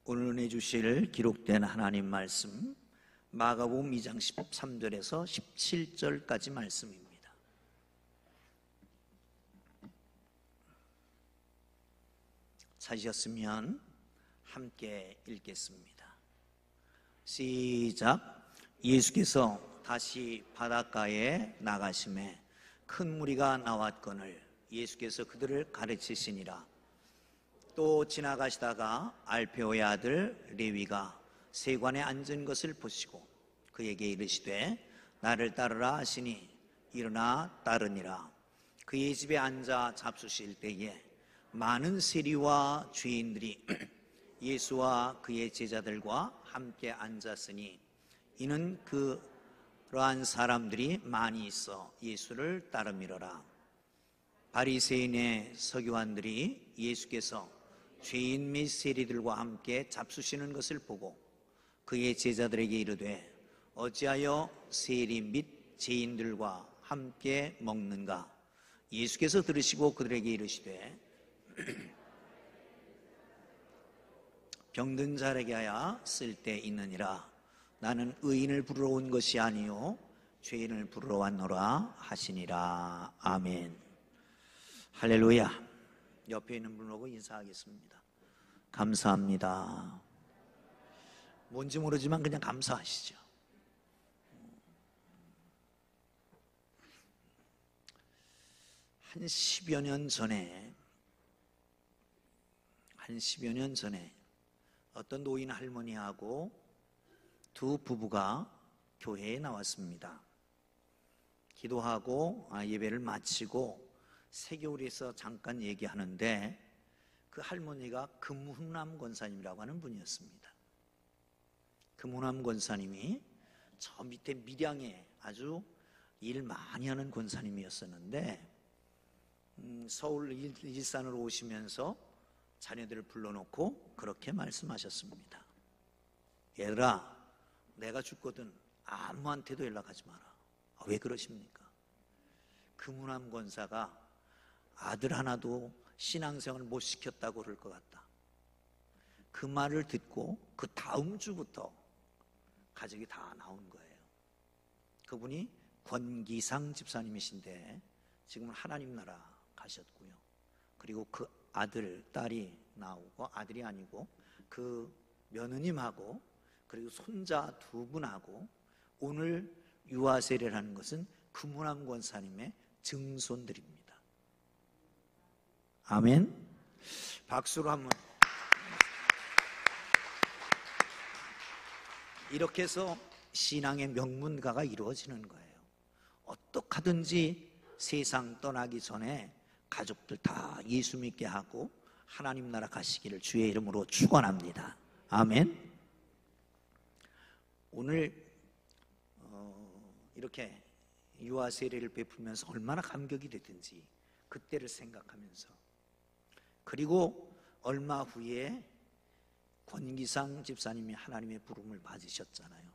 오늘 은혜 주실 기록된 하나님 말씀 마가복음 2장 13절에서 17절까지 말씀입니다. 찾으셨으면 함께 읽겠습니다. 시작. 예수께서 다시 바닷가에 나가심에 큰 무리가 나왔거늘 예수께서 그들을 가르치시니라. 또 지나가시다가 알페오의 아들 레위가 세관에 앉은 것을 보시고 그에게 이르시되 나를 따르라 하시니 일어나 따르니라. 그의 집에 앉아 잡수실 때에 많은 세리와 죄인들이 예수와 그의 제자들과 함께 앉았으니 이는 그러한 사람들이 많이 있어 예수를 따르미러라. 바리새인의 서기관들이 예수께서 죄인 및 세리들과 함께 잡수시는 것을 보고 그의 제자들에게 이르되 어찌하여 세리 및 죄인들과 함께 먹는가? 예수께서 들으시고 그들에게 이르시되 병든 자에게 하여 쓸데 있느니라. 나는 의인을 부르러 온 것이 아니요 죄인을 부르러 왔노라 하시니라. 아멘. 할렐루야. 옆에 있는 분하고 인사하겠습니다. 감사합니다. 뭔지 모르지만 그냥 감사하시죠. 한 10여 년 전에 어떤 노인 할머니하고 두 부부가 교회에 나왔습니다. 기도하고 예배를 마치고 세교리에서 잠깐 얘기하는데 그 할머니가 금훈남 권사님이라고 하는 분이었습니다. 금훈남 권사님이 저 밑에 밀양에 아주 일 많이 하는 권사님이었었는데 서울 일산으로 오시면서 자녀들을 불러놓고 그렇게 말씀하셨습니다. 얘들아, 내가 죽거든 아무한테도 연락하지 마라. 왜 그러십니까? 금훈남 권사가 아들 하나도 신앙생활을 못 시켰다고 그럴 것 같다. 그 말을 듣고 그 다음 주부터 가족이 다 나온 거예요. 그분이 권기상 집사님이신데 지금은 하나님 나라 가셨고요. 그리고 그 아들, 딸이 나오고, 아들이 아니고 그 며느님하고 그리고 손자 두 분하고 오늘 유아 세례라는 것은 금훈남 권사님의 증손들입니다. 아멘. 박수로 한번. 이렇게 해서 신앙의 명문가가 이루어지는 거예요. 어떻게 하든지 세상 떠나기 전에 가족들 다 예수 믿게 하고 하나님 나라 가시기를 주의 이름으로 축원합니다. 아멘. 오늘 이렇게 유아 세례를 베풀면서 얼마나 감격이 됐든지 그때를 생각하면서, 그리고 얼마 후에 권기상 집사님이 하나님의 부름을 받으셨잖아요.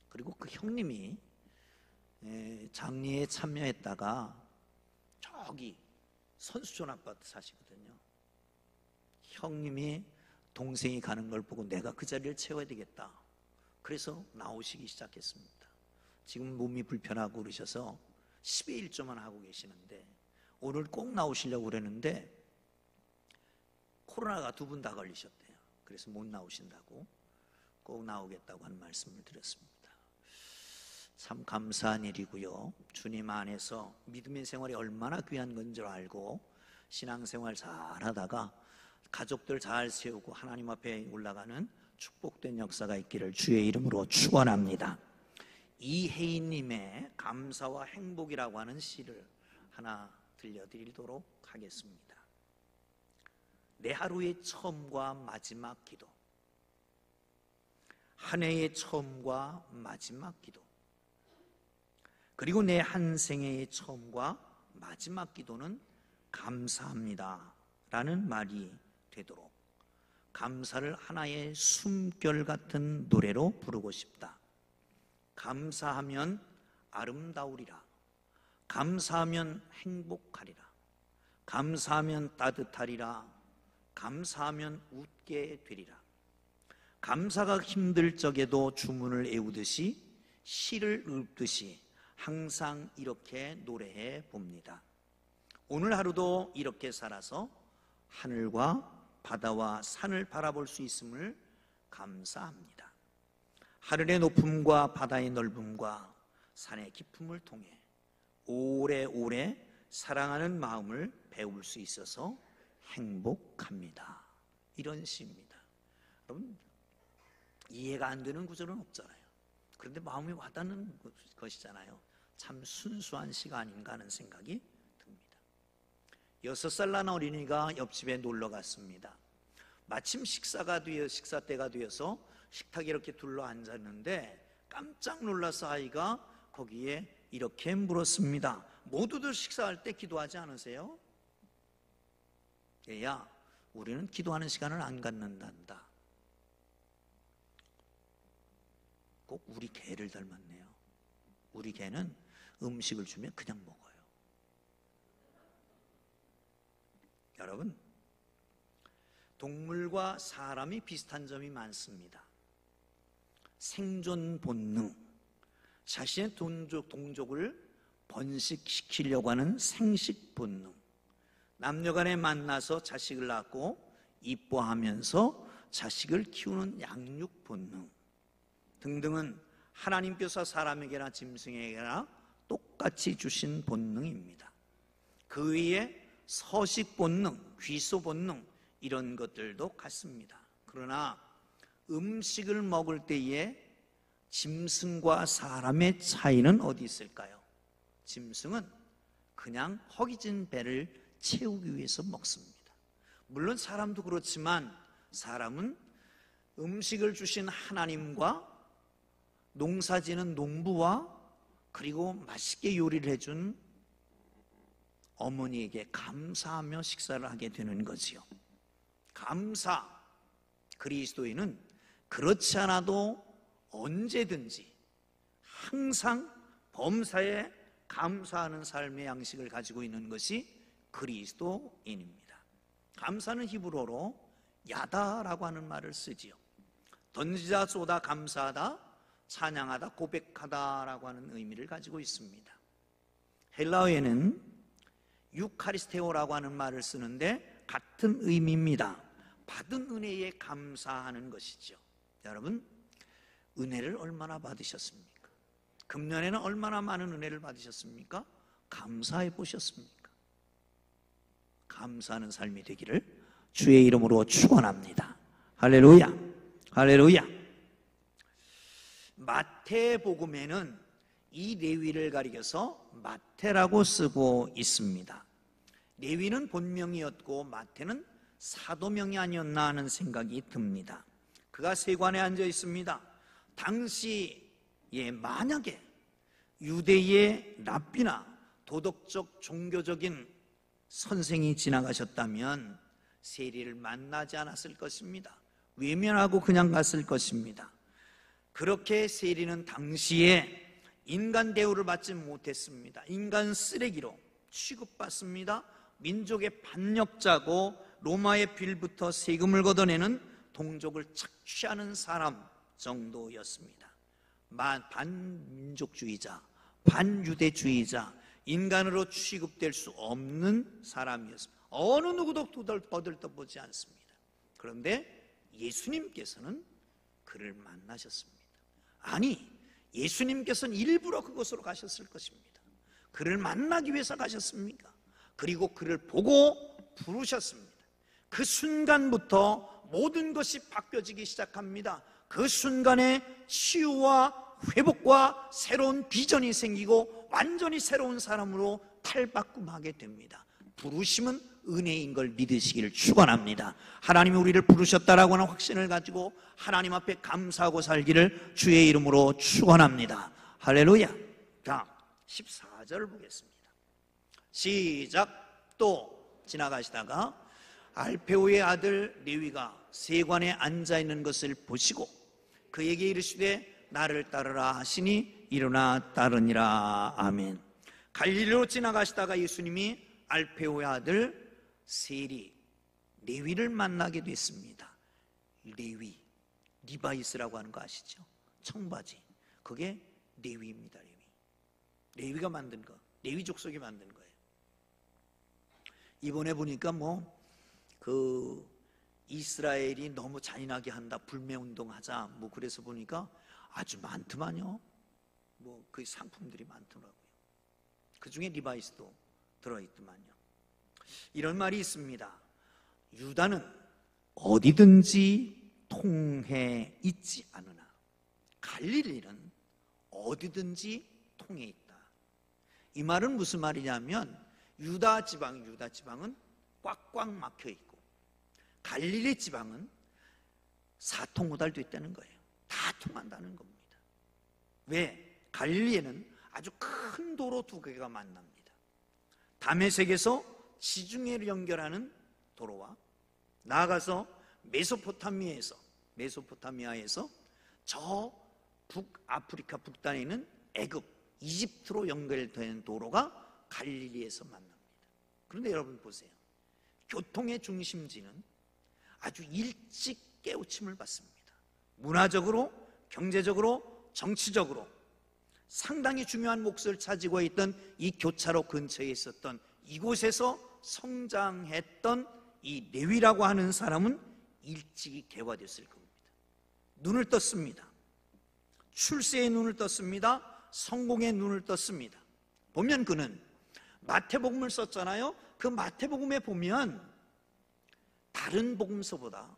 그리고 그 형님이 장례에 참여했다가 저기 선수촌 아파트 사시거든요. 형님이 동생이 가는 걸 보고 내가 그 자리를 채워야 되겠다. 그래서 나오시기 시작했습니다. 지금 몸이 불편하고 그러셔서 10의 1조만 하고 계시는데 오늘 꼭 나오시려고 그랬는데 코로나가 두 분 다 걸리셨대요. 그래서 못 나오신다고, 꼭 나오겠다고 하는 말씀을 드렸습니다. 참 감사한 일이고요. 주님 안에서 믿음의 생활이 얼마나 귀한 건 줄 알고 신앙생활 잘 하다가 가족들 잘 세우고 하나님 앞에 올라가는 축복된 역사가 있기를 주의 이름으로 축원합니다. 이혜인님의 감사와 행복이라고 하는 시를 하나 들려드리도록 하겠습니다. 내 하루의 처음과 마지막 기도, 한 해의 처음과 마지막 기도, 그리고 내 한 생애의 처음과 마지막 기도는 감사합니다 라는 말이 되도록 감사를 하나의 숨결 같은 노래로 부르고 싶다. 감사하면 아름다우리라. 감사하면 행복하리라. 감사하면 따뜻하리라. 감사하면 웃게 되리라. 감사가 힘들 적에도 주문을 외우듯이 시를 읊듯이 항상 이렇게 노래해 봅니다. 오늘 하루도 이렇게 살아서 하늘과 바다와 산을 바라볼 수 있음을 감사합니다. 하늘의 높음과 바다의 넓음과 산의 깊음을 통해 오래오래 사랑하는 마음을 배울 수 있어서 행복합니다. 이런 시입니다. 여러분, 이해가 안 되는 구절은 없잖아요. 그런데 마음이 와닿는 것이잖아요. 참 순수한 시가 아닌가 하는 생각이 듭니다. 6살 난 어린이가 옆집에 놀러 갔습니다. 마침 식사 때가 되어서 식탁에 이렇게 둘러 앉았는데 깜짝 놀라서 아이가 거기에 이렇게 물었습니다. 모두들 식사할 때 기도하지 않으세요? 얘야, 우리는 기도하는 시간을 안 갖는단다. 꼭 우리 개를 닮았네요. 우리 개는 음식을 주면 그냥 먹어요. 여러분, 동물과 사람이 비슷한 점이 많습니다. 생존 본능, 자신의 동족을 번식시키려고 하는 생식 본능, 남녀간에 만나서 자식을 낳고 이뻐하면서 자식을 키우는 양육 본능 등등은 하나님께서 사람에게나 짐승에게나 똑같이 주신 본능입니다. 그 외에 서식 본능, 귀소 본능 이런 것들도 같습니다. 그러나 음식을 먹을 때에 짐승과 사람의 차이는 어디 있을까요? 짐승은 그냥 허기진 배를 채우기 위해서 먹습니다. 물론 사람도 그렇지만 사람은 음식을 주신 하나님과 농사지는 농부와 그리고 맛있게 요리를 해준 어머니에게 감사하며 식사를 하게 되는 거지요. 감사. 그리스도인은 그렇지 않아도 언제든지 항상 범사에 감사하는 삶의 양식을 가지고 있는 것이 그리스도인입니다. 감사는 히브리어로 야다라고 하는 말을 쓰지요. 던지다, 쏘다, 감사하다, 찬양하다, 고백하다라고 하는 의미를 가지고 있습니다. 헬라어에는 유카리스테오라고 하는 말을 쓰는데 같은 의미입니다. 받은 은혜에 감사하는 것이죠. 여러분, 은혜를 얼마나 받으셨습니까? 금년에는 얼마나 많은 은혜를 받으셨습니까? 감사해 보셨습니까? 감사하는 삶이 되기를 주의 이름으로 축원합니다. 할렐루야, 할렐루야. 마태복음에는 이 레위를 가리켜서 마태라고 쓰고 있습니다. 레위는 본명이었고 마태는 사도명이 아니었나 하는 생각이 듭니다. 그가 세관에 앉아 있습니다. 당시에 만약에 유대의 랍비나 도덕적 종교적인 선생이 지나가셨다면 세리를 만나지 않았을 것입니다. 외면하고 그냥 갔을 것입니다. 그렇게 세리는 당시에 인간 대우를 받지 못했습니다. 인간 쓰레기로 취급받습니다. 민족의 반역자고 로마의 빌부터 세금을 걷어내는 동족을 착취하는 사람 정도였습니다. 반민족주의자, 반유대주의자, 인간으로 취급될 수 없는 사람이었습니다. 어느 누구도 떠들떠보지 않습니다. 그런데 예수님께서는 그를 만나셨습니다. 아니, 예수님께서는 일부러 그곳으로 가셨을 것입니다. 그를 만나기 위해서 가셨습니까? 그리고 그를 보고 부르셨습니다. 그 순간부터 모든 것이 바뀌어지기 시작합니다. 그 순간에 치유와 회복과 새로운 비전이 생기고 완전히 새로운 사람으로 탈바꿈하게 됩니다. 부르심은 은혜인 걸 믿으시기를 축원합니다. 하나님이 우리를 부르셨다라고 하는 확신을 가지고 하나님 앞에 감사하고 살기를 주의 이름으로 축원합니다. 할렐루야. 자, 14절을 보겠습니다. 시작. 또 지나가시다가 알페오의 아들 레위가 세관에 앉아있는 것을 보시고 그에게 이르시되 나를 따르라 하시니 일어나 따르니라. 아멘. 갈릴리로 지나가시다가 예수님이 알페오의 아들 세리 레위를 만나게 됐습니다. 레위, 리바이스라고 하는 거 아시죠? 청바지, 그게 레위입니다. 레위가 만든 거, 레위 족속이 만든 거예요. 이번에 보니까 이스라엘이 너무 잔인하게 한다, 불매운동 하자, 그래서 보니까 아주 많더만요. 그 상품들이 많더라고요. 그 중에 리바이스도 들어있더만요. 이런 말이 있습니다. 유다는 어디든지 통해 있지 않으나 갈릴리는 어디든지 통해 있다. 이 말은 무슨 말이냐면 유다 지방은 꽉꽉 막혀 있고 갈릴리 지방은 사통오달도 있다는 거예요. 다 통한다는 겁니다. 왜? 갈릴리에는 아주 큰 도로 두 개가 만납니다. 다메섹에서 지중해를 연결하는 도로와 나아가서 메소포타미아에서 저 북아프리카 북단에 있는 애굽, 이집트로 연결되는 도로가 갈릴리에서 만납니다. 그런데 여러분 보세요. 교통의 중심지는 아주 일찍 깨우침을 받습니다. 문화적으로, 경제적으로, 정치적으로 상당히 중요한 몫을 차지고 있던 이 교차로 근처에 있었던 이곳에서 성장했던 이 레위라고 하는 사람은 일찍이 개화됐을 겁니다. 눈을 떴습니다. 출세의 눈을 떴습니다. 성공의 눈을 떴습니다. 보면 그는 마태복음을 썼잖아요. 그 마태복음에 보면 다른 복음서보다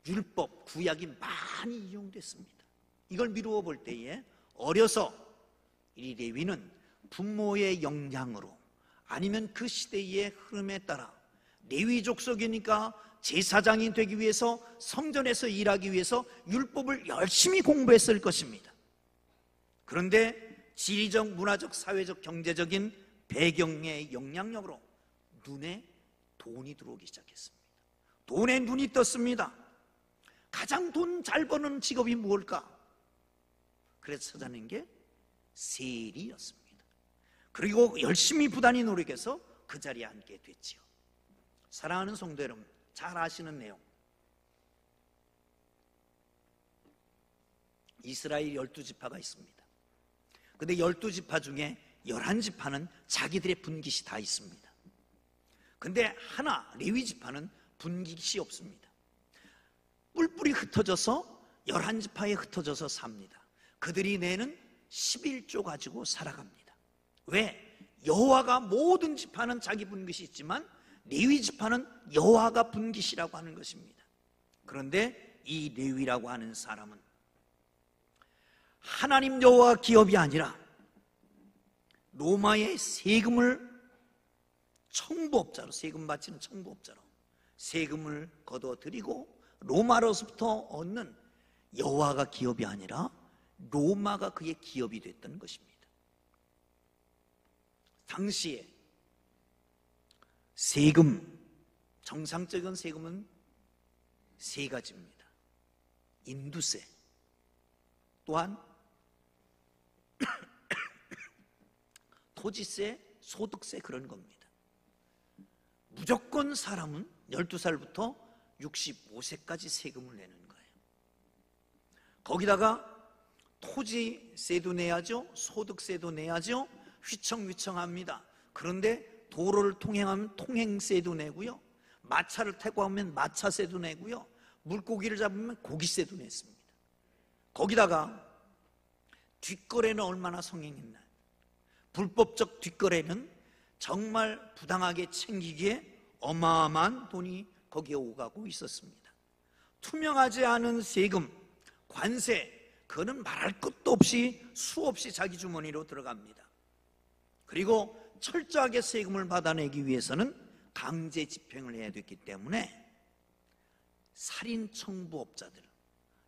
율법, 구약이 많이 이용됐습니다. 이걸 미루어 볼 때에 어려서 이 레위는 부모의 영향으로 아니면 그 시대의 흐름에 따라 레위 족속이니까 제사장이 되기 위해서 성전에서 일하기 위해서 율법을 열심히 공부했을 것입니다. 그런데 지리적, 문화적, 사회적, 경제적인 배경의 영향력으로 눈에 돈이 들어오기 시작했습니다. 돈에 눈이 떴습니다. 가장 돈 잘 버는 직업이 무엇일까? 그래서 찾아낸 게 세리였습니다. 그리고 열심히 부단히 노력해서 그 자리에 앉게 됐지요. 사랑하는 성도 여러분, 잘 아시는 내용, 이스라엘 12지파가 있습니다. 근데 12지파 중에 11지파는 자기들의 분깃이 다 있습니다. 근데 하나, 레위지파는 분깃이 없습니다. 뿔뿔이 흩어져서 11지파에 흩어져서 삽니다. 그들이 내는 11조 가지고 살아갑니다. 왜? 여호와가 모든 지파는 자기 분깃이 있지만 레위 지파는 여호와가 분깃이라고 하는 것입니다. 그런데 이 레위라고 하는 사람은 하나님 여호와 기업이 아니라 로마의 세금을 청부업자로, 세금 바치는 청부업자로 세금을 거둬들이고 로마로부터 얻는 여호와가 기업이 아니라 로마가 그의 기업이 됐던 것입니다. 당시에 세금, 정상적인 세금은 세 가지입니다. 인두세, 또한 토지세, 소득세, 그런 겁니다. 무조건 사람은 12살부터 65세까지 세금을 내는 거예요. 거기다가 토지세도 내야죠, 소득세도 내야죠, 휘청휘청합니다. 그런데 도로를 통행하면 통행세도 내고요, 마차를 타고 하면 마차세도 내고요, 물고기를 잡으면 고기세도 냈습니다. 거기다가 뒷거래는 얼마나 성행했나요? 불법적 뒷거래는 정말 부당하게 챙기기에 어마어마한 돈이 거기에 오가고 있었습니다. 투명하지 않은 세금, 관세, 그거는 말할 것도 없이 수없이 자기 주머니로 들어갑니다. 그리고 철저하게 세금을 받아내기 위해서는 강제 집행을 해야 됐기 때문에 살인 청부업자들,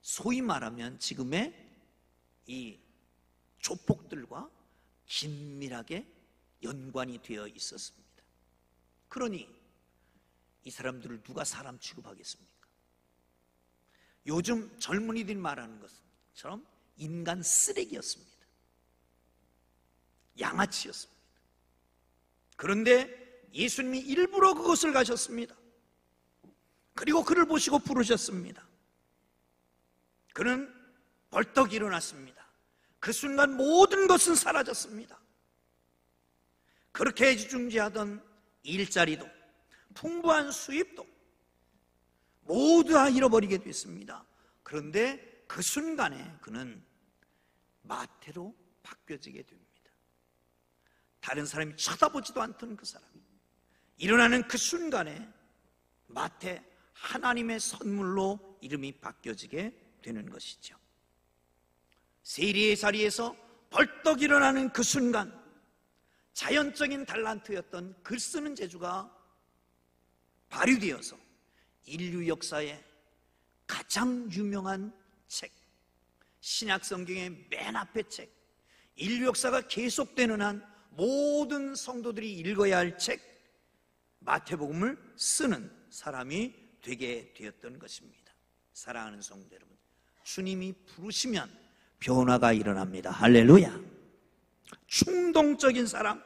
소위 말하면 지금의 이 조폭들과 긴밀하게 연관이 되어 있었습니다. 그러니 이 사람들을 누가 사람 취급하겠습니까? 요즘 젊은이들이 말하는 것처럼 인간 쓰레기였습니다. 양아치였습니다. 그런데 예수님이 일부러 그것을 가셨습니다. 그리고 그를 보시고 부르셨습니다. 그는 벌떡 일어났습니다. 그 순간 모든 것은 사라졌습니다. 그렇게 애지중지하던 일자리도 풍부한 수입도 모두 다 잃어버리게 됐습니다. 그런데 그 순간에 그는 마태로 바뀌어지게 됩니다. 다른 사람이 쳐다보지도 않던 그 사람이 일어나는 그 순간에 마태, 하나님의 선물로 이름이 바뀌어지게 되는 것이죠. 세리의 자리에서 벌떡 일어나는 그 순간 자연적인 달란트였던 글 쓰는 재주가 발휘되어서 인류 역사에 가장 유명한 책, 신약 성경의 맨 앞에 책, 인류 역사가 계속되는 한 모든 성도들이 읽어야 할 책, 마태복음을 쓰는 사람이 되게 되었던 것입니다. 사랑하는 성도 여러분, 주님이 부르시면 변화가 일어납니다. 할렐루야. 충동적인 사람,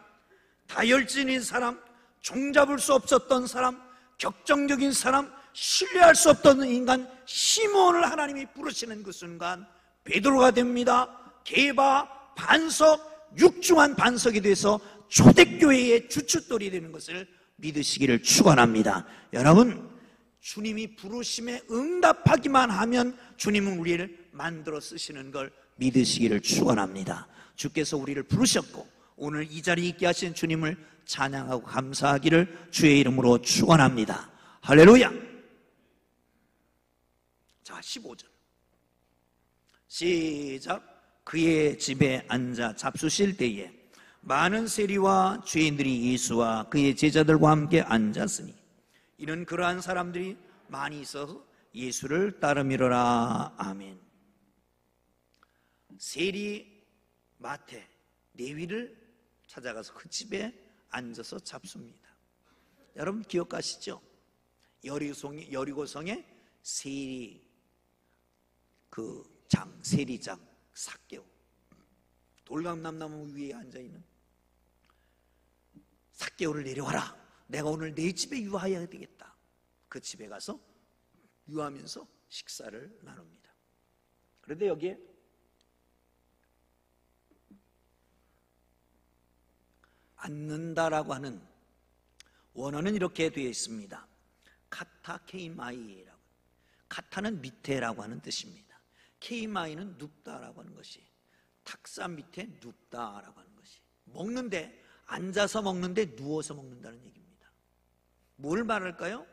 다혈질인 사람, 종잡을 수 없었던 사람, 격정적인 사람, 신뢰할 수 없던 인간 시몬을 하나님이 부르시는 그 순간 베드로가 됩니다. 게바, 반석, 육중한 반석이 돼서 초대교회의 주춧돌이 되는 것을 믿으시기를 축원합니다. 여러분, 주님이 부르심에 응답하기만 하면 주님은 우리를 만들어 쓰시는 걸 믿으시기를 축원합니다. 주께서 우리를 부르셨고 오늘 이 자리에 있게 하신 주님을 찬양하고 감사하기를 주의 이름으로 축원합니다. 할렐루야. 자, 15절 시작. 그의 집에 앉아 잡수실 때에 많은 세리와 죄인들이 예수와 그의 제자들과 함께 앉았으니 이는 그러한 사람들이 많이 있어서 예수를 따르미로라. 아멘. 세리, 마태, 레위를 찾아가서 그 집에 앉아서 잡수입니다. 여러분 기억하시죠? 여리고성의 세리 세리장 삭개오, 돌감남나무 위에 앉아있는 삭개오를 내려와라. 내가 오늘 내 집에 유하여야 되겠다. 그 집에 가서 유하면서 식사를 나눕니다. 그런데 여기에 앉는다라고 하는 원어는 이렇게 되어 있습니다. 카타케이마이라고. 카타는 밑에라고 하는 뜻입니다. 케이마이는 눕다라고 하는 것이, 탁사 밑에 눕다라고 하는 것이, 먹는데 앉아서 먹는데 누워서 먹는다는 얘기입니다. 뭘 말할까요?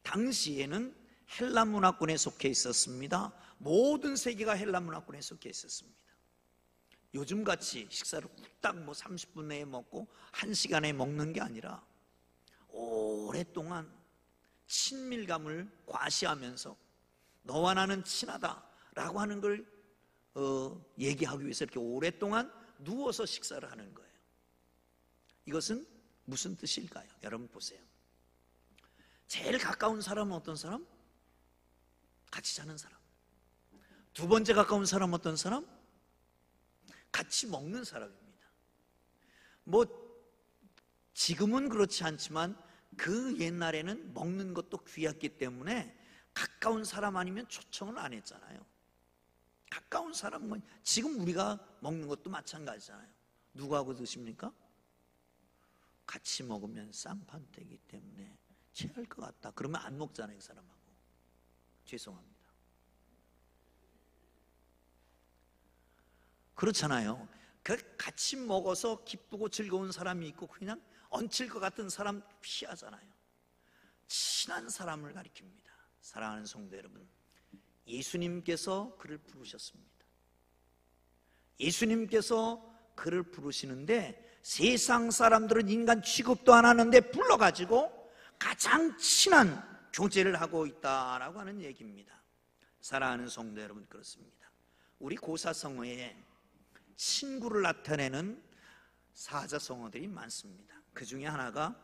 당시에는 헬라 문화권에 속해 있었습니다. 모든 세계가 헬라 문화권에 속해 있었습니다. 요즘같이 식사를 후딱 30분 내에 먹고 1시간에 먹는 게 아니라 오랫동안 친밀감을 과시하면서 너와 나는 친하다라고 하는 걸 얘기하기 위해서 이렇게 오랫동안 누워서 식사를 하는 거예요. 이것은 무슨 뜻일까요? 여러분 보세요. 제일 가까운 사람은 어떤 사람? 같이 자는 사람. 두 번째 가까운 사람은 어떤 사람? 같이 먹는 사람입니다. 지금은 그렇지 않지만 그 옛날에는 먹는 것도 귀했기 때문에 가까운 사람 아니면 초청을 안 했잖아요. 가까운 사람은 지금 우리가 먹는 것도 마찬가지잖아요. 누구하고 드십니까? 같이 먹으면 쌍판되기 때문에 체할 것 같다. 그러면 안 먹잖아요, 그 사람하고. 죄송합니다. 그렇잖아요. 같이 먹어서 기쁘고 즐거운 사람이 있고 그냥 얹힐 것 같은 사람 피하잖아요. 친한 사람을 가리킵니다. 사랑하는 성도 여러분, 예수님께서 그를 부르셨습니다. 예수님께서 그를 부르시는데 세상 사람들은 인간 취급도 안 하는데 불러가지고 가장 친한 교제를 하고 있다라고 하는 얘기입니다. 사랑하는 성도 여러분, 그렇습니다. 우리 고사성어에 친구를 나타내는 사자성어들이 많습니다. 그 중에 하나가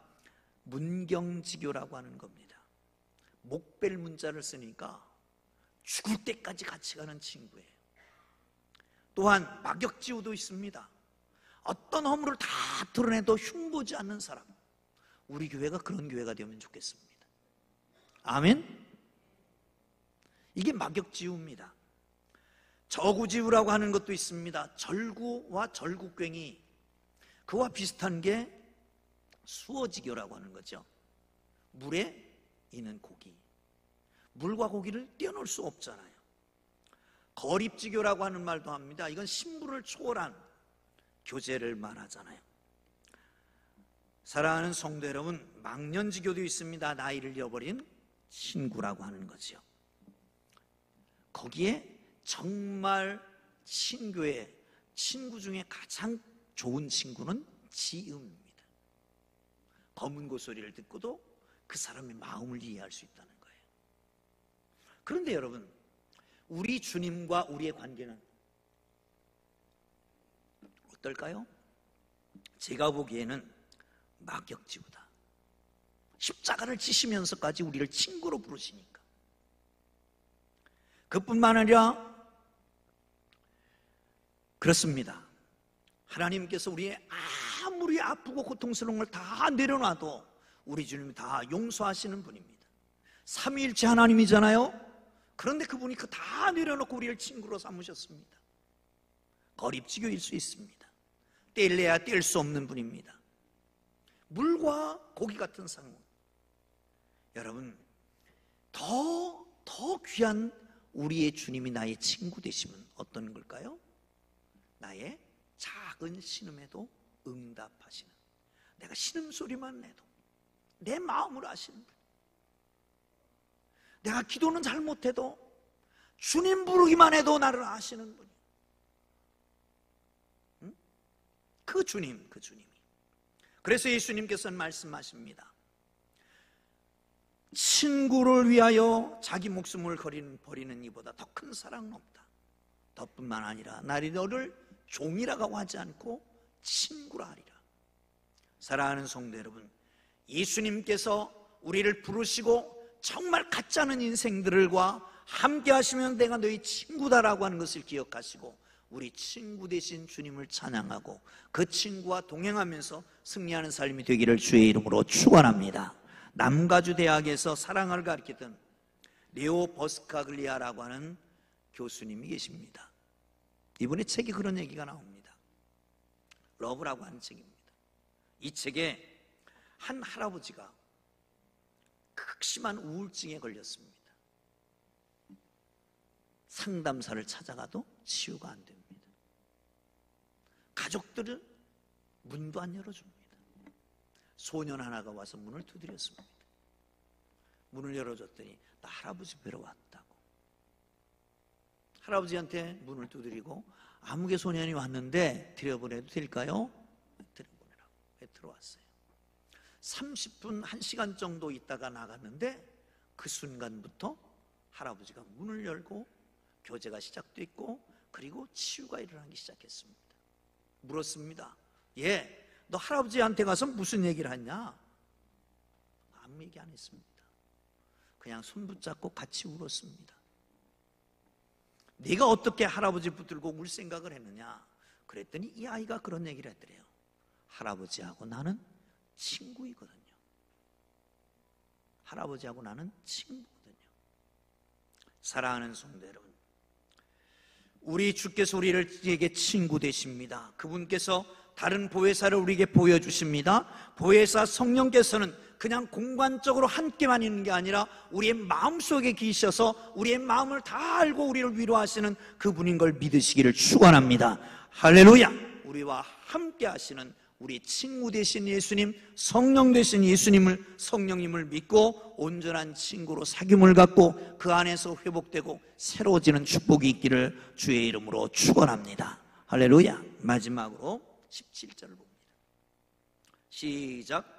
문경지교라고 하는 겁니다. 목벨 문자를 쓰니까 죽을 때까지 같이 가는 친구예요. 또한 막역지우도 있습니다. 어떤 허물을 다 드러내도 흉보지 않는 사람. 우리 교회가 그런 교회가 되면 좋겠습니다. 아멘? 이게 막역지우입니다. 저구지우라고 하는 것도 있습니다. 절구와 절구괭이, 그와 비슷한 게 수어지교라고 하는 거죠. 물에 있는 고기, 물과 고기를 떼어놓을 수 없잖아요. 거립지교라고 하는 말도 합니다. 이건 신분을 초월한 교제를 말하잖아요. 사랑하는 성도 여러분, 망년지교도 있습니다. 나이를 잃어버린 친구라고 하는 거죠. 거기에 정말 친구 중에 가장 좋은 친구는 지음입니다. 검은 고소리를 듣고도 그 사람의 마음을 이해할 수 있다는 거예요. 그런데 여러분, 우리 주님과 우리의 관계는 어떨까요? 제가 보기에는 막역지우다. 십자가를 지시면서까지 우리를 친구로 부르시니까. 그뿐만 아니라 그렇습니다. 하나님께서 우리의 아무리 아프고 고통스러운 걸 다 내려놔도 우리 주님이 다 용서하시는 분입니다. 삼위일체 하나님이잖아요. 그런데 그분이 그 다 내려놓고 우리를 친구로 삼으셨습니다. 거립지교일 수 있습니다. 뗄래야 뗄 수 없는 분입니다. 물과 고기 같은 상황. 여러분, 더 귀한 우리의 주님이 나의 친구 되시면 어떤 걸까요? 나의 작은 신음에도 응답하시는, 내가 신음소리만 내도 내 마음을 아시는 분, 내가 기도는 잘 못해도 주님 부르기만 해도 나를 아시는 분이, 그 주님이. 그래서 예수님께서는 말씀하십니다. 친구를 위하여 자기 목숨을 버리는 이보다 더 큰 사랑은 없다. 더뿐만 아니라 나를 너를 종이라고 하지 않고 친구라 하리라. 사랑하는 성도 여러분, 예수님께서 우리를 부르시고 정말 같지 않은 인생들과 함께 하시면 내가 너희 친구다라고 하는 것을 기억하시고 우리 친구 되신 주님을 찬양하고 그 친구와 동행하면서 승리하는 삶이 되기를 주의 이름으로 축원합니다. 남가주 대학에서 사랑을 가르치던 레오 버스카글리아라고 하는 교수님이 계십니다. 이분의 책에 그런 얘기가 나옵니다. 러브라고 하는 책입니다. 이 책에 한 할아버지가 극심한 우울증에 걸렸습니다. 상담사를 찾아가도 치유가 안 됩니다. 가족들은 문도 안 열어줍니다. 소년 하나가 와서 문을 두드렸습니다. 문을 열어줬더니 나 할아버지 뵈러 왔다고. 할아버지한테 문을 두드리고 아무개 소년이 왔는데 들여보내도 될까요? 들여보내라고. 들어왔어요. 30분, 1시간 정도 있다가 나갔는데 그 순간부터 할아버지가 문을 열고 교제가 시작됐고 그리고 치유가 일어나기 시작했습니다. 물었습니다. 예, 너 할아버지한테 가서 무슨 얘기를 했냐? 아무 얘기 안 했습니다. 그냥 손 붙잡고 같이 울었습니다. 네가 어떻게 할아버지 붙들고 울 생각을 했느냐? 그랬더니 이 아이가 그런 얘기를 했더래요. 할아버지하고 나는 친구이거든요. 할아버지하고 나는 친구거든요. 사랑하는 성도 여러분, 우리 주께서 우리에게 친구 되십니다. 그분께서 다른 보혜사를 우리에게 보여주십니다. 보혜사 성령께서는 그냥 공간적으로 함께만 있는 게 아니라 우리의 마음속에 계셔서 우리의 마음을 다 알고 우리를 위로하시는 그분인 걸 믿으시기를 축원합니다. 할렐루야. 우리와 함께 하시는 우리 친구 되신 예수님, 성령 되신 성령님을 믿고 온전한 친구로 사귐을 갖고 그 안에서 회복되고 새로워지는 축복이 있기를 주의 이름으로 축원합니다. 할렐루야. 마지막으로 17절을 봅니다. 시작.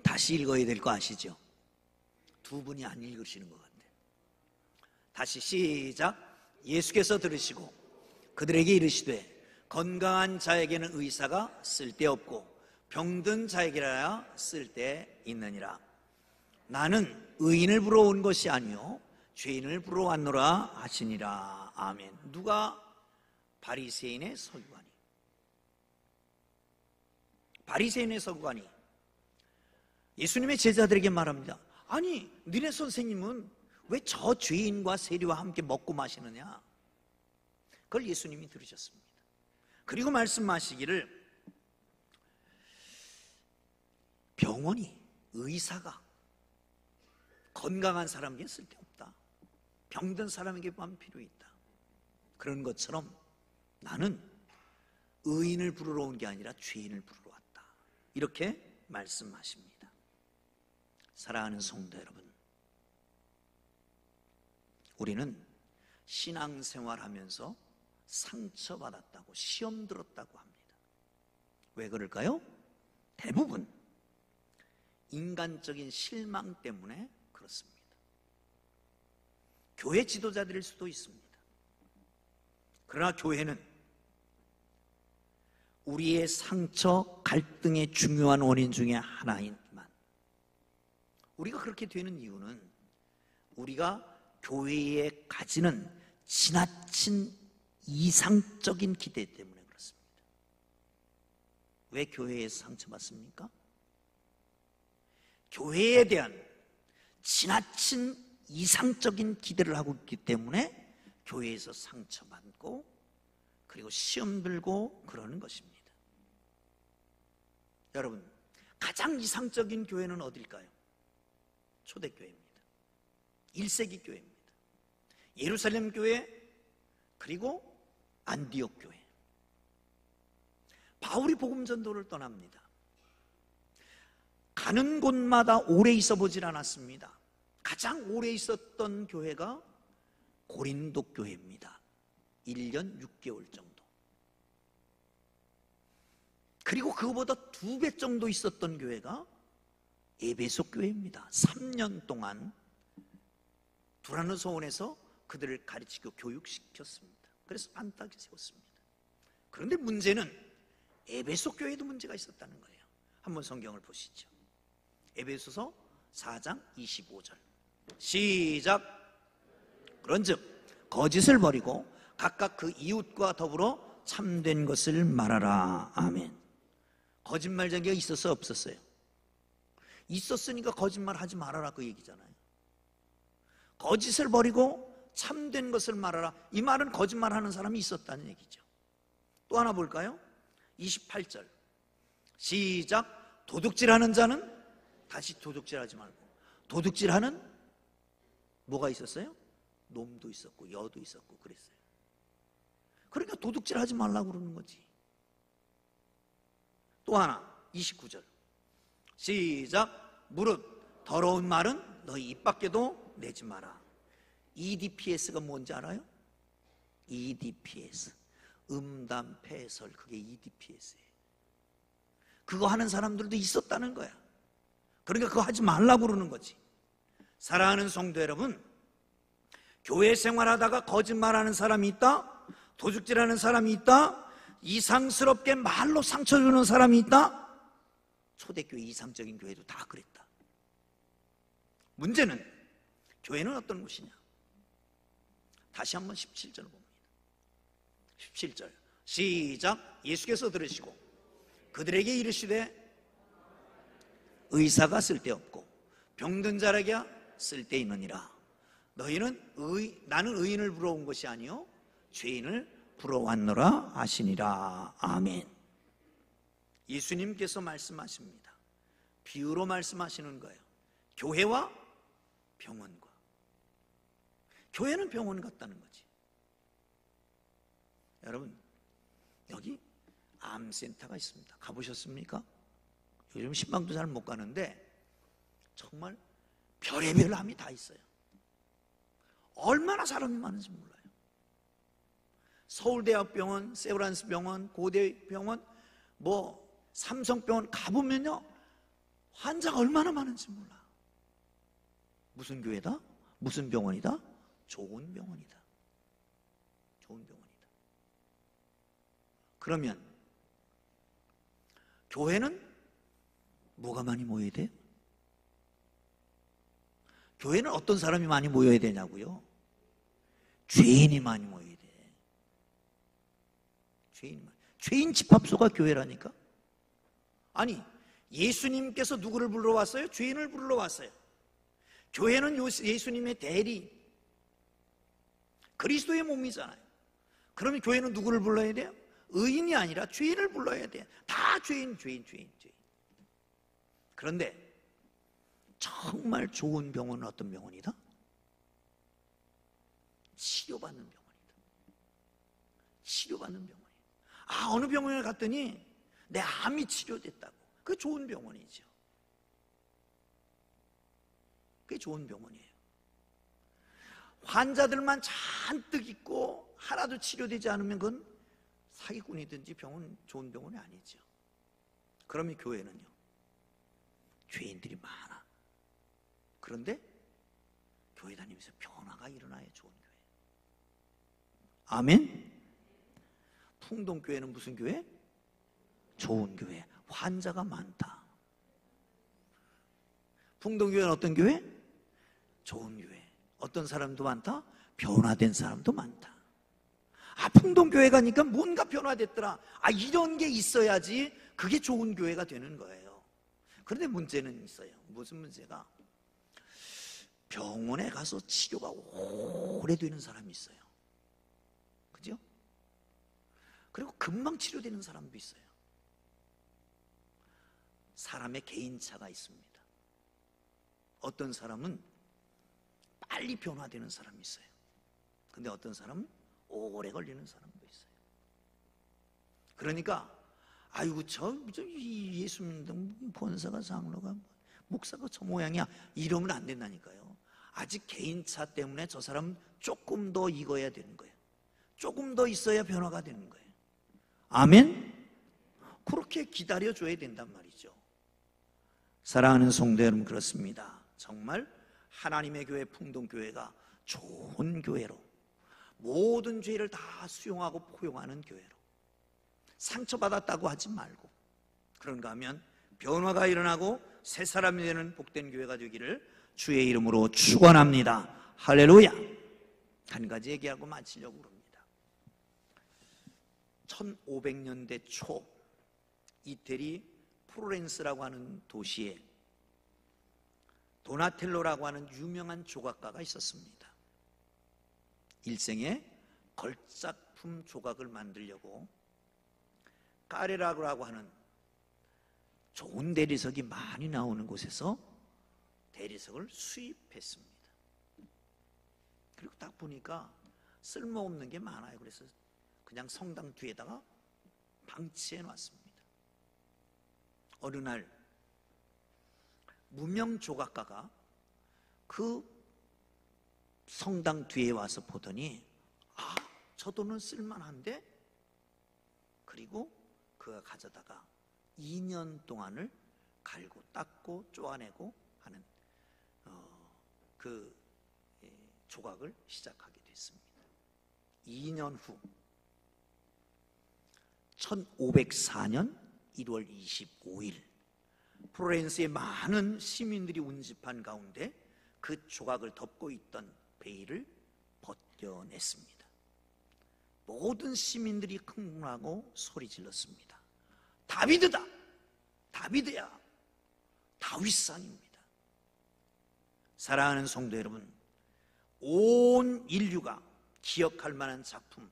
다시 읽어야 될 거 아시죠? 두 분이 안 읽으시는 것 같아요. 다시 시작. 예수께서 들으시고 그들에게 이르시되 건강한 자에게는 의사가 쓸데없고 병든 자에게라야 쓸데있느니라. 나는 의인을 부러 온 것이 아니요 죄인을 부러 왔노라 하시니라. 아멘. 누가? 바리새인의 서기관이. 바리새인의 서기관이 예수님의 제자들에게 말합니다. 아니, 너네 선생님은 왜 저 죄인과 세리와 함께 먹고 마시느냐? 그걸 예수님이 들으셨습니다. 그리고 말씀하시기를, 병원이, 의사가 건강한 사람에게 쓸데없다. 병든 사람에게만 필요 있다. 그런 것처럼 나는 의인을 부르러 온 게 아니라 죄인을 부르러 왔다. 이렇게 말씀하십니다. 사랑하는 성도 여러분, 우리는 신앙생활하면서 상처받았다고, 시험 들었다고 합니다. 왜 그럴까요? 대부분 인간적인 실망 때문에 그렇습니다. 교회 지도자들일 수도 있습니다. 그러나 교회는 우리의 상처, 갈등의 중요한 원인 중에 하나이지만, 우리가 그렇게 되는 이유는 우리가 교회에 가지는 지나친 이상적인 기대 때문에 그렇습니다. 왜 교회에서 상처받습니까? 교회에 대한 지나친 이상적인 기대를 하고 있기 때문에 교회에서 상처받고, 그리고 시험 들고 그러는 것입니다. 여러분, 가장 이상적인 교회는 어딜까요? 초대교회입니다. 1세기 교회입니다. 예루살렘 교회, 그리고 안디옥 교회. 바울이 복음 전도를 떠납니다. 가는 곳마다 오래 있어 보질 않았습니다. 가장 오래 있었던 교회가 고린도 교회입니다. 1년 6개월 정도. 그리고 그거보다 2배 정도 있었던 교회가 에베소 교회입니다. 3년 동안 두란노 소원에서 그들을 가르치고 교육시켰습니다. 그래서 안타게 세웠습니다. 그런데 문제는 에베소 교회도 문제가 있었다는 거예요. 한번 성경을 보시죠. 에베소서 4장 25절 시작. 그런즉 거짓을 버리고 각각 그 이웃과 더불어 참된 것을 말하라. 아멘. 거짓말쟁이가 있었어요, 없었어요? 있었으니까 거짓말 하지 말아라, 그 얘기잖아요. 거짓을 버리고 참된 것을 말하라. 이 말은 거짓말하는 사람이 있었다는 얘기죠. 또 하나 볼까요? 28절 시작. 도둑질하는 자는, 다시 도둑질하지 말고, 도둑질하는 뭐가 있었어요? 놈도 있었고 여도 있었고 그랬어요. 그러니까 도둑질하지 말라고 그러는 거지. 또 하나 29절 시작. 무릇 더러운 말은 너희 입 밖에도 내지 마라. EDPS가 뭔지 알아요? EDPS, 음담 패설, 그게 EDPS예요. 그거 하는 사람들도 있었다는 거야. 그러니까 그거 하지 말라고 그러는 거지. 사랑하는 성도 여러분, 교회 생활하다가 거짓말하는 사람이 있다, 도둑질하는 사람이 있다, 이상스럽게 말로 상처 주는 사람이 있다. 초대교회, 이상적인 교회도 다 그랬다. 문제는 교회는 어떤 곳이냐? 다시 한번 17절 봅니다. 17절 시작. 예수께서 들으시고 그들에게 이르시되 의사가 쓸데없고 병든 자에게 쓸데있느니라. 너희는 나는 의인을 부러운 것이 아니요 죄인을 부러웠노라 하시니라. 아멘. 예수님께서 말씀하십니다. 비유로 말씀하시는 거예요. 교회와 병원과. 교회는 병원 같다는 거지. 여러분, 여기 암센터가 있습니다. 가보셨습니까? 요즘 신방도 잘 못 가는데 정말 별의별 암이 다 있어요. 얼마나 사람이 많은지 몰라요. 서울대학병원, 세브란스 병원, 고대병원, 삼성병원 가보면요, 환자가 얼마나 많은지 몰라. 무슨 교회다? 무슨 병원이다? 좋은 병원이다. 좋은 병원이다. 그러면 교회는 뭐가 많이 모여야 돼요? 교회는 어떤 사람이 많이 모여야 되냐고요? 죄인이 많이 모여야 돼. 죄인 집합소가 교회라니까. 아니, 예수님께서 누구를 불러 왔어요? 죄인을 불러 왔어요. 교회는 예수님의 대리, 그리스도의 몸이잖아요. 그러면 교회는 누구를 불러야 돼요? 의인이 아니라 죄인을 불러야 돼요. 다 죄인. 그런데 정말 좋은 병원은 어떤 병원이다? 치료받는 병원이다. 치료받는 병원이에요. 어느 병원에 갔더니 내 암이 치료됐다고. 그게 좋은 병원이죠. 그게 좋은 병원이에요. 환자들만 잔뜩 있고 하나도 치료되지 않으면 그건 사기꾼이든지 좋은 병원이 아니죠. 그러면 교회는요, 죄인들이 많아. 그런데 교회 다니면서 변화가 일어나야 좋은 교회. 아멘. 풍동교회는 무슨 교회? 좋은 교회. 환자가 많다. 풍동교회는 어떤 교회? 좋은 교회. 어떤 사람도 많다? 변화된 사람도 많다. 풍동교회 가니까 뭔가 변화됐더라. 이런 게 있어야지 그게 좋은 교회가 되는 거예요. 그런데 문제는 있어요. 무슨 문제가? 병원에 가서 치료가 오래되는 사람이 있어요. 그죠? 그리고 금방 치료되는 사람도 있어요. 사람의 개인차가 있습니다. 어떤 사람은 빨리 변화되는 사람이 있어요. 근데 어떤 사람은 오래 걸리는 사람도 있어요. 그러니까 예수 믿는 권사가, 장로가, 목사가 저 모양이야, 이러면 안 된다니까요. 아직 개인차 때문에 저 사람은 조금 더 익어야 되는 거예요. 조금 더 있어야 변화가 되는 거예요. 아멘? 그렇게 기다려줘야 된단 말이죠. 사랑하는 성도 여러분, 그렇습니다. 정말 하나님의 교회, 풍동교회가 좋은 교회로, 모든 죄를 다 수용하고 포용하는 교회로, 상처받았다고 하지 말고, 그런가 하면 변화가 일어나고 새 사람이 되는 복된 교회가 되기를 주의 이름으로 축원합니다. 할렐루야. 한 가지 얘기하고 마치려고 합니다. 1500년대 초 이태리 플로렌스라고 하는 도시에 도나텔로라고 하는 유명한 조각가가 있었습니다. 일생에 걸작품 조각을 만들려고 까레라고 하는 좋은 대리석이 많이 나오는 곳에서 대리석을 수입했습니다. 그리고 딱 보니까 쓸모없는 게 많아요. 그래서 그냥 성당 뒤에다가 방치해 놨습니다. 어느 날 무명 조각가가 그 성당 뒤에 와서 보더니 저 돈은 쓸만한데? 그리고 그가 가져다가 2년 동안을 갈고 닦고 쪼아내고 하는 그 조각을 시작하게 됐습니다. 2년 후 1504년 1월 25일 플로렌스의 많은 시민들이 운집한 가운데 그 조각을 덮고 있던 베일을 벗겨냈습니다. 모든 시민들이 흥분하고 소리 질렀습니다. 다비드다! 다비드야! 다윗상입니다. 사랑하는 성도 여러분, 온 인류가 기억할 만한 작품,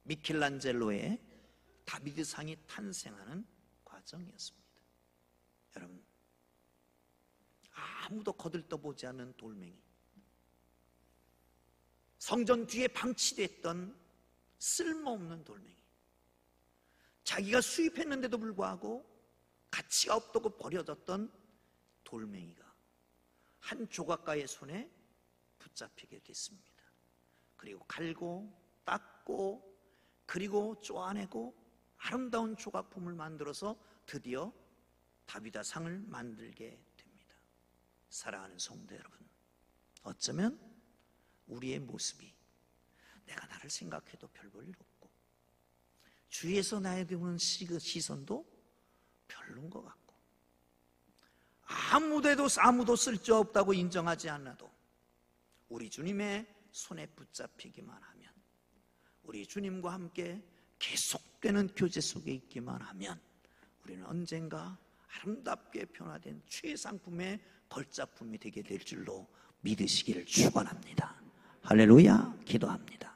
미켈란젤로의 다비드상이 탄생하는 과정이었습니다. 여러분, 아무도 거들떠보지 않는 돌멩이, 성전 뒤에 방치됐던 쓸모없는 돌멩이, 자기가 수입했는데도 불구하고 가치가 없다고 버려졌던 돌멩이가 한 조각가의 손에 붙잡히게 됐습니다. 그리고 갈고 닦고 그리고 쪼아내고 아름다운 조각품을 만들어서 드디어 다비드상을 만들게 됩니다. 사랑하는 성도 여러분, 어쩌면 우리의 모습이 내가 나를 생각해도 별 볼 일 없고 주위에서 나에게 오는 시선도 별론 것 같고 아무도 쓸데없다고 인정하지 않아도 우리 주님의 손에 붙잡히기만 하면, 우리 주님과 함께 계속되는 교제 속에 있기만 하면 우리는 언젠가 아름답게 변화된 최상품의 걸작품이 되게 될 줄로 믿으시기를 축원합니다. 할렐루야. 기도합니다.